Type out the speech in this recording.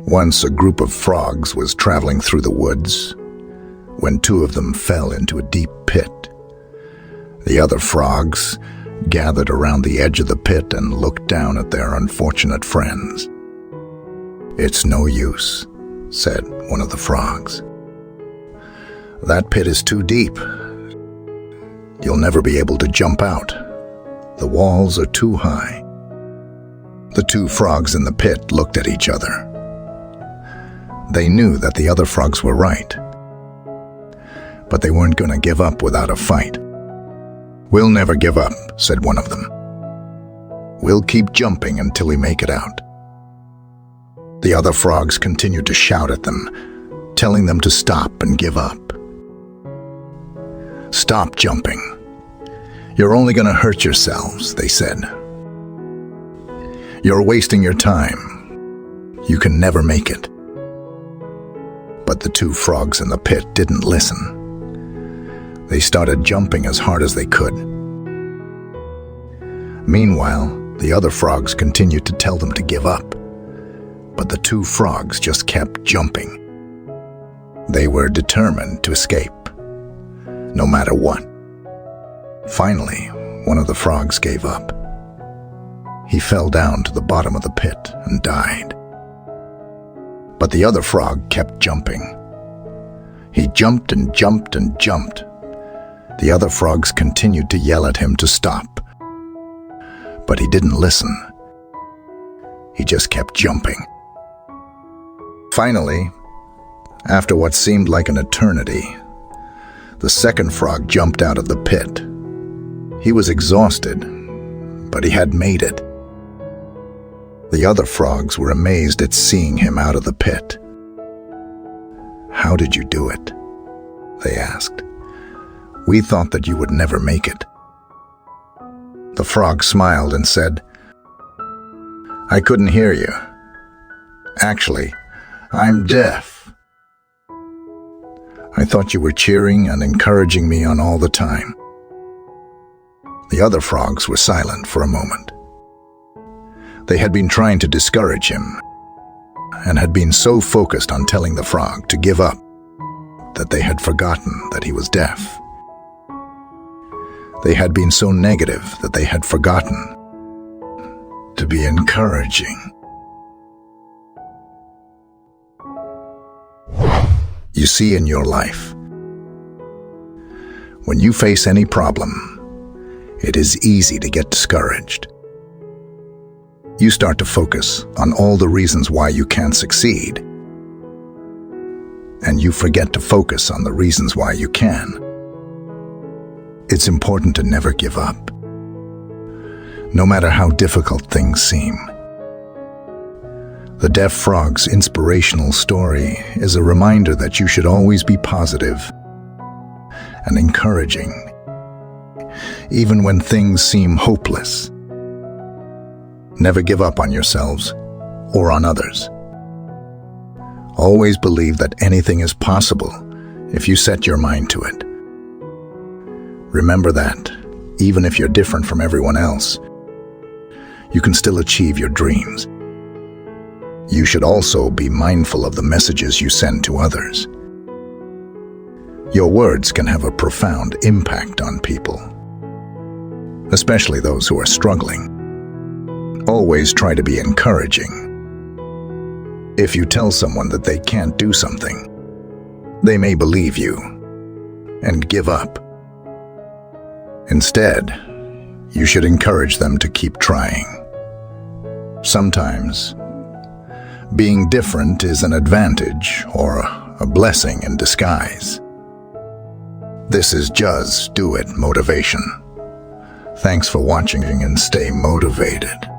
Once a group of frogs was traveling through the woods when two of them fell into a deep pit. The other frogs gathered around the edge of the pit and looked down at their unfortunate friends. "It's no use," said one of the frogs. "That pit is too deep. You'll never be able to jump out. The walls are too high." The two frogs in the pit looked at each other. They knew that the other frogs were right, but they weren't going to give up without a fight. "We'll never give up," said one of them. "We'll keep jumping until we make it out." The other frogs continued to shout at them, telling them to stop and give up. "Stop jumping. You're only going to hurt yourselves," they said. "You're wasting your time. You can never make it." But the two frogs in the pit didn't listen. They started jumping as hard as they could. Meanwhile, the other frogs continued to tell them to give up, but the two frogs just kept jumping. They were determined to escape, no matter what. Finally, one of the frogs gave up. He fell down to the bottom of the pit and died. But the other frog kept jumping. He jumped and jumped and jumped. The other frogs continued to yell at him to stop, but he didn't listen. He just kept jumping. Finally, after what seemed like an eternity, the second frog jumped out of the pit. He was exhausted, but he had made it. The other frogs were amazed at seeing him out of the pit. "How did you do it?" they asked. "We thought that you would never make it." The frog smiled and said, "I couldn't hear you. Actually, I'm deaf. I thought you were cheering and encouraging me on all the time." The other frogs were silent for a moment. They had been trying to discourage him and had been so focused on telling the frog to give up that they had forgotten that he was deaf. They had been so negative that they had forgotten to be encouraging. You see, in your life, when you face any problem, it is easy to get discouraged. You start to focus on all the reasons why you can't succeed, and you forget to focus on the reasons why you can. It's important to never give up, no matter how difficult things seem. The deaf frog's inspirational story is a reminder that you should always be positive and encouraging, even when things seem hopeless. Never give up on yourselves or on others. Always believe that anything is possible if you set your mind to it. Remember that, even if you're different from everyone else, you can still achieve your dreams. You should also be mindful of the messages you send to others. Your words can have a profound impact on people, especially those who are struggling. Always try to be encouraging. If you tell someone that they can't do something, they may believe you and give up. Instead, you should encourage them to keep trying. Sometimes, being different is an advantage or a blessing in disguise. This is Juzz, Do It Motivation. Thanks for watching and stay motivated.